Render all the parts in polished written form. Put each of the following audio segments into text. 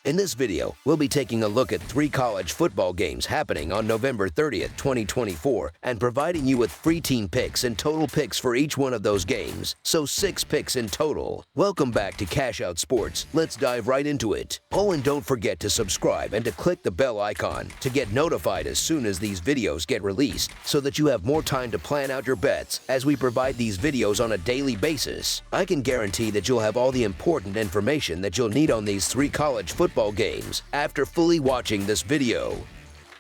In this video, we'll be taking a look at 3 college football games happening on November 30th, 2024, and providing you with free team picks and total picks for each one of those games, so 6 picks in total. Welcome back to Cash Out Sports. Let's dive right into it. Oh, and don't forget to subscribe and to click the bell icon to get notified as soon as these videos get released, so that you have more time to plan out your bets as we provide these videos on a daily basis. I can guarantee that you'll have all the important information that you'll need on these 3 college football games after fully watching this video.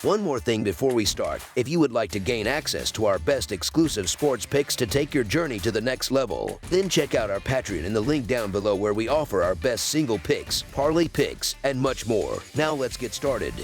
One more thing before we start: if you would like to gain access to our best exclusive sports picks to take your journey to the next level, then check out our Patreon in the link down below, where we offer our best single picks, parlay picks, and much more. Now let's get started.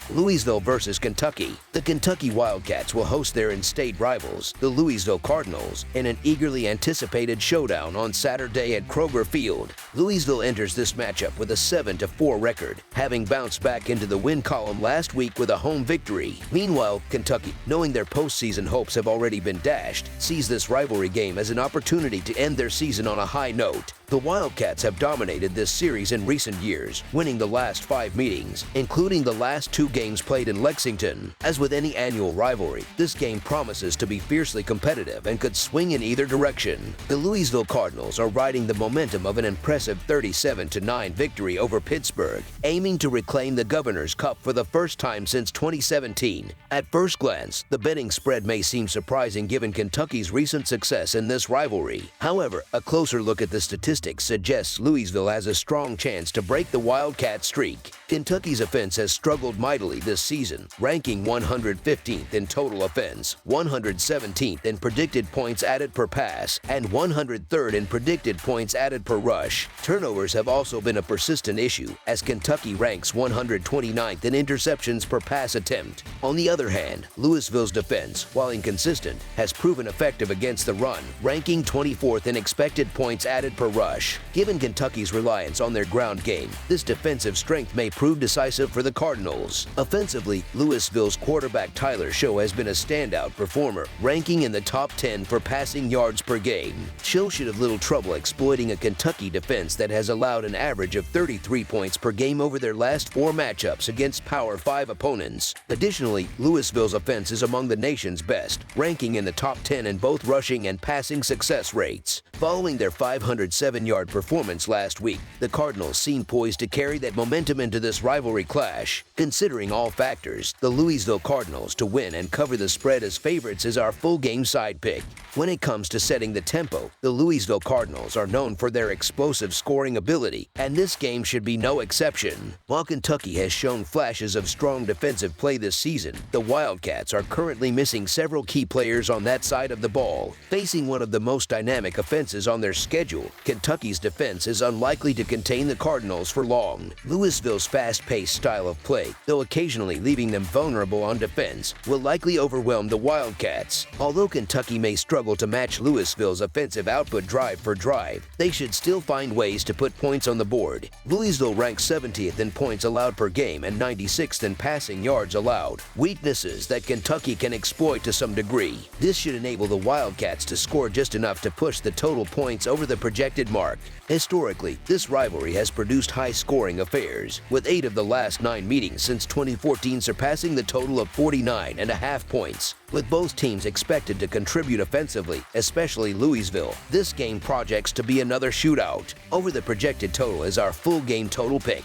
Louisville versus Kentucky. The Kentucky Wildcats will host their in-state rivals, the Louisville Cardinals, in an eagerly anticipated showdown on Saturday at Kroger Field. Louisville enters this matchup with a 7-4 record, having bounced back into the win column last week with a home victory. Meanwhile, Kentucky, knowing their postseason hopes have already been dashed, sees this rivalry game as an opportunity to end their season on a high note. The Wildcats have dominated this series in recent years, winning the last 5 meetings, including the last 2 games played in Lexington. As with any annual rivalry, this game promises to be fiercely competitive and could swing in either direction. The Louisville Cardinals are riding the momentum of an impressive 37-9 victory over Pittsburgh, aiming to reclaim the Governor's Cup for the first time since 2017. At first glance, the betting spread may seem surprising given Kentucky's recent success in this rivalry. However, a closer look at the statistics suggests Louisville has a strong chance to break the Wildcat streak. Kentucky's offense has struggled mightily this season, ranking 115th in total offense, 117th in predicted points added per pass, and 103rd in predicted points added per rush. Turnovers have also been a persistent issue, as Kentucky ranks 129th in interceptions per pass attempt. On the other hand, Louisville's defense, while inconsistent, has proven effective against the run, ranking 24th in expected points added per rush. Given Kentucky's reliance on their ground game, this defensive strength may prove decisive for the Cardinals. Offensively, Louisville's quarterback Tyler Show has been a standout performer, ranking in the top 10 for passing yards per game. Show should have little trouble exploiting a Kentucky defense that has allowed an average of 33 points per game over their last 4 matchups against Power 5 opponents. Additionally, Louisville's offense is among the nation's best, ranking in the top 10 in both rushing and passing success rates. Following their 507-yard performance last week, the Cardinals seem poised to carry that momentum into this rivalry clash. Considering all factors, the Louisville Cardinals to win and cover the spread as favorites is our full game side pick. When it comes to setting the tempo, the Louisville Cardinals are known for their explosive scoring ability, and this game should be no exception. While Kentucky has shown flashes of strong defensive play this season, the Wildcats are currently missing several key players on that side of the ball. Facing one of the most dynamic offenses on their schedule, Kentucky's defense is unlikely to contain the Cardinals for long. Louisville's fast-paced style of play, though occasionally leaving them vulnerable on defense, will likely overwhelm the Wildcats. Although Kentucky may struggle to match Louisville's offensive output drive for drive, they should still find ways to put points on the board. Louisville ranks 70th in points allowed per game and 96th in passing yards allowed, weaknesses that Kentucky can exploit to some degree. This should enable the Wildcats to score just enough to push the total points over the projected mark. Historically, this rivalry has produced high-scoring affairs, with 8 of the last 9 meetings since 2014 surpassing the total of 49.5 points. With both teams expected to contribute offensively, especially Louisville, this game projects to be another shootout. Over the projected total is our full game total pick.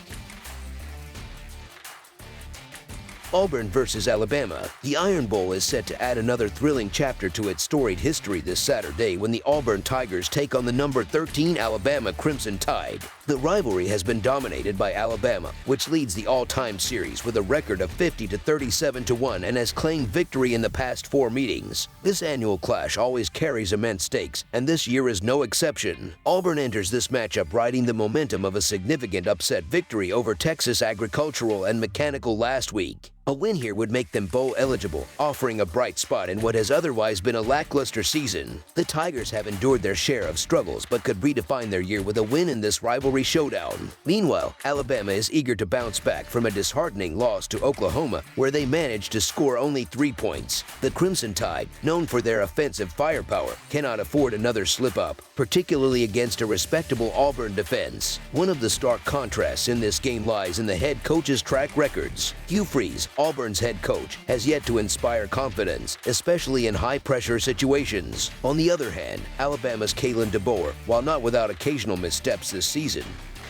Auburn versus Alabama. The Iron Bowl is set to add another thrilling chapter to its storied history this Saturday when the Auburn Tigers take on the number 13 Alabama Crimson Tide. The rivalry has been dominated by Alabama, which leads the all-time series with a record of 50-37-1 and has claimed victory in the past 4 meetings. This annual clash always carries immense stakes, and this year is no exception. Auburn enters this matchup riding the momentum of a significant upset victory over Texas Agricultural and Mechanical last week. A win here would make them bowl eligible, offering a bright spot in what has otherwise been a lackluster season. The Tigers have endured their share of struggles but could redefine their year with a win in this rivalry showdown. Meanwhile, Alabama is eager to bounce back from a disheartening loss to Oklahoma, where they managed to score only 3 points. The Crimson Tide, known for their offensive firepower, cannot afford another slip-up, particularly against a respectable Auburn defense. One of the stark contrasts in this game lies in the head coach's track records. Hugh Freeze, Auburn's head coach, has yet to inspire confidence, especially in high-pressure situations. On the other hand, Alabama's Kalen DeBoer, while not without occasional missteps this season,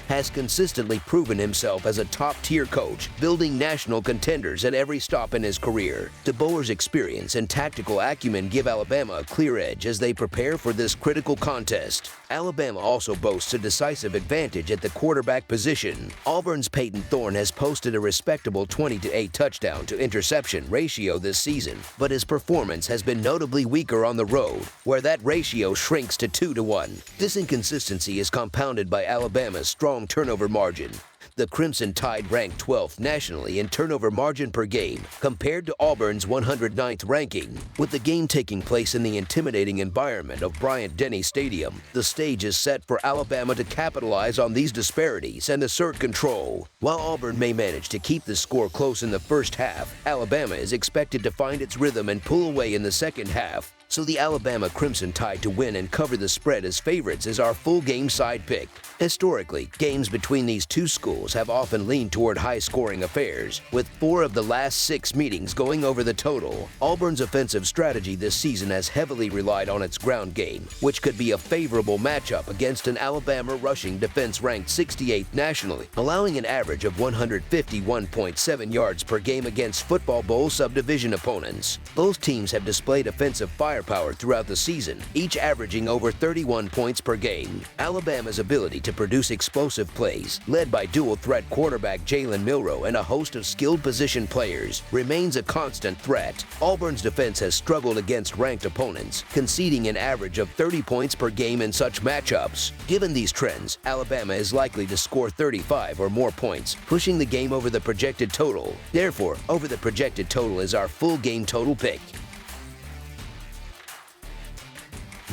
has consistently proven himself as a top-tier coach, building national contenders at every stop in his career. DeBoer's experience and tactical acumen give Alabama a clear edge as they prepare for this critical contest. Alabama also boasts a decisive advantage at the quarterback position. Auburn's Peyton Thorne has posted a respectable 20-8 touchdown to interception ratio this season, but his performance has been notably weaker on the road, where that ratio shrinks to 2-1. This inconsistency is compounded by Alabama's strong turnover margin. The Crimson Tide ranked 12th nationally in turnover margin per game, compared to Auburn's 109th ranking. With the game taking place in the intimidating environment of Bryant-Denny Stadium, the stage is set for Alabama to capitalize on these disparities and assert control. While Auburn may manage to keep the score close in the first half, Alabama is expected to find its rhythm and pull away in the second half. So the Alabama Crimson Tide to win and cover the spread as favorites is our full game side pick. Historically, games between these two schools have often leaned toward high-scoring affairs, with 4 of the last 6 meetings going over the total. Auburn's offensive strategy this season has heavily relied on its ground game, which could be a favorable matchup against an Alabama rushing defense ranked 68th nationally, allowing an average of 151.7 yards per game against Football Bowl subdivision opponents. Both teams have displayed offensive firepower throughout the season, each averaging over 31 points per game. Alabama's ability to produce explosive plays, led by dual-threat quarterback Jalen Milroe and a host of skilled position players, remains a constant threat. Auburn's defense has struggled against ranked opponents, conceding an average of 30 points per game in such matchups. Given these trends, Alabama is likely to score 35 or more points, pushing the game over the projected total. Therefore, over the projected total is our full game total pick.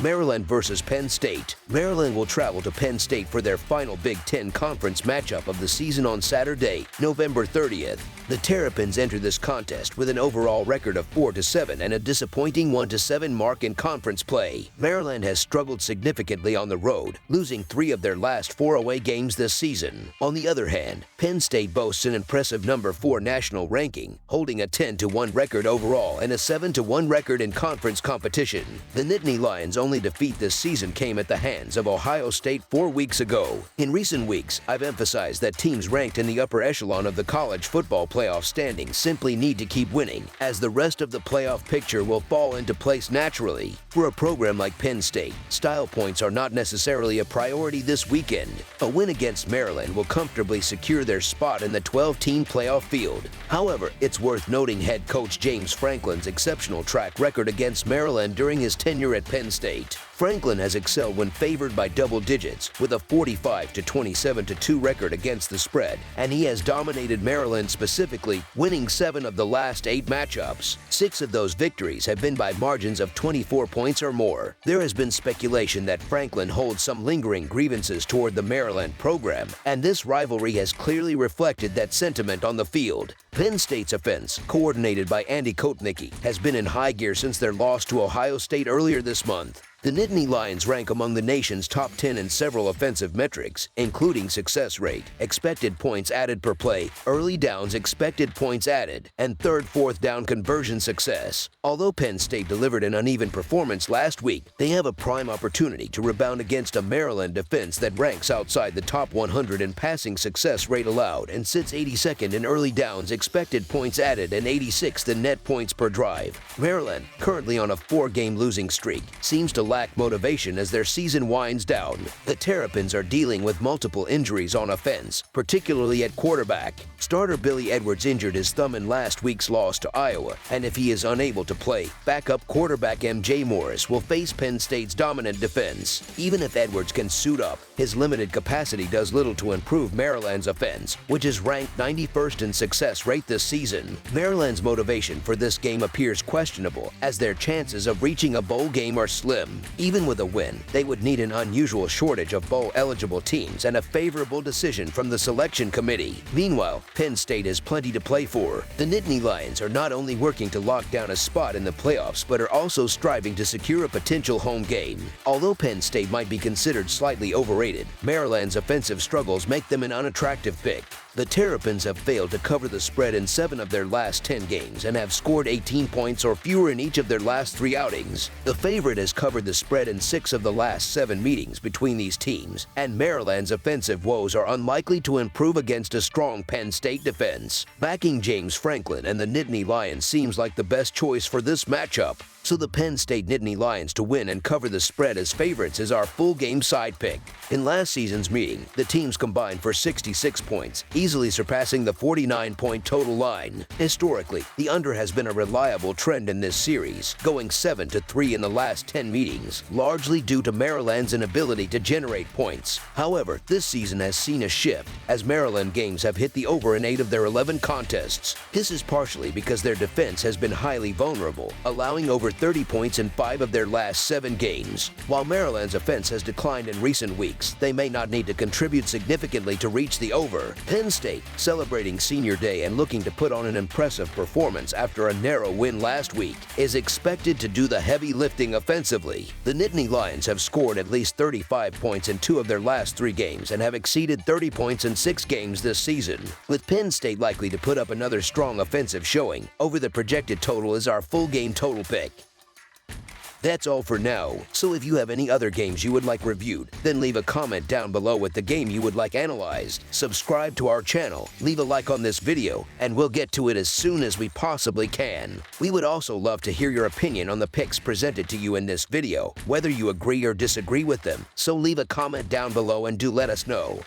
Maryland versus Penn State. Maryland will travel to Penn State for their final Big Ten Conference matchup of the season on Saturday, November 30th. The Terrapins enter this contest with an overall record of 4-7 and a disappointing 1-7 mark in conference play. Maryland has struggled significantly on the road, losing 3 of their last 4 away games this season. On the other hand, Penn State boasts an impressive number 4 national ranking, holding a 10-1 record overall and a 7-1 record in conference competition. The Nittany Lions' only defeat this season came at the hands of Ohio State 4 weeks ago. In recent weeks, I've emphasized that teams ranked in the upper echelon of the college football playoff standings simply need to keep winning, as the rest of the playoff picture will fall into place naturally. For a program like Penn State, style points are not necessarily a priority this weekend. A win against Maryland will comfortably secure their spot in the 12-team playoff field. However, it's worth noting head coach James Franklin's exceptional track record against Maryland during his tenure at Penn State. Franklin has excelled when favored by double digits, with a 45-27-2 record against the spread, and he has dominated Maryland specifically, winning 7 of the last 8 matchups. 6 of those victories have been by margins of 24 points or more. There has been speculation that Franklin holds some lingering grievances toward the Maryland program, and this rivalry has clearly reflected that sentiment on the field. Penn State's offense, coordinated by Andy Kotnicki, has been in high gear since their loss to Ohio State earlier this month. The Nittany Lions rank among the nation's top 10 in several offensive metrics, including success rate, expected points added per play, early downs expected points added, and third-fourth down conversion success. Although Penn State delivered an uneven performance last week, they have a prime opportunity to rebound against a Maryland defense that ranks outside the top 100 in passing success rate allowed and sits 82nd in early downs expected points added and 86th in net points per drive. Maryland, currently on a 4-game losing streak, seems to lack lack motivation as their season winds down. The Terrapins are dealing with multiple injuries on offense, particularly at quarterback. Starter Billy Edwards injured his thumb in last week's loss to Iowa, and if he is unable to play, backup quarterback M.J. Morris will face Penn State's dominant defense. Even if Edwards can suit up, his limited capacity does little to improve Maryland's offense, which is ranked 91st in success rate this season. Maryland's motivation for this game appears questionable, as their chances of reaching a bowl game are slim. Even with a win, they would need an unusual shortage of bowl-eligible teams and a favorable decision from the selection committee. Meanwhile, Penn State has plenty to play for. The Nittany Lions are not only working to lock down a spot in the playoffs, but are also striving to secure a potential home game. Although Penn State might be considered slightly overrated, Maryland's offensive struggles make them an unattractive pick. The Terrapins have failed to cover the spread in 7 of their last 10 games and have scored 18 points or fewer in each of their last 3 outings. The favorite has covered the spread in 6 of the last 7 meetings between these teams, and Maryland's offensive woes are unlikely to improve against a strong Penn State defense. Backing James Franklin and the Nittany Lions seems like the best choice for this matchup, so the Penn State Nittany Lions to win and cover the spread as favorites is our full game side pick. In last season's meeting, the teams combined for 66 points, easily surpassing the 49-point total line. Historically, the under has been a reliable trend in this series, going 7-3 in the last 10 meetings, largely due to Maryland's inability to generate points. However, this season has seen a shift, as Maryland games have hit the over in 8 of their 11 contests. This is partially because their defense has been highly vulnerable, allowing over 30 points in 5 of their last 7 games. While Maryland's offense has declined in recent weeks, they may not need to contribute significantly to reach the over. Penn State, celebrating Senior Day and looking to put on an impressive performance after a narrow win last week, is expected to do the heavy lifting offensively. The Nittany Lions have scored at least 35 points in 2 of their last 3 games and have exceeded 30 points in 6 games this season. With Penn State likely to put up another strong offensive showing, over the projected total is our full game total pick. That's all for now, so if you have any other games you would like reviewed, then leave a comment down below with the game you would like analyzed. Subscribe to our channel, leave a like on this video, and we'll get to it as soon as we possibly can. We would also love to hear your opinion on the picks presented to you in this video, whether you agree or disagree with them, so leave a comment down below and do let us know.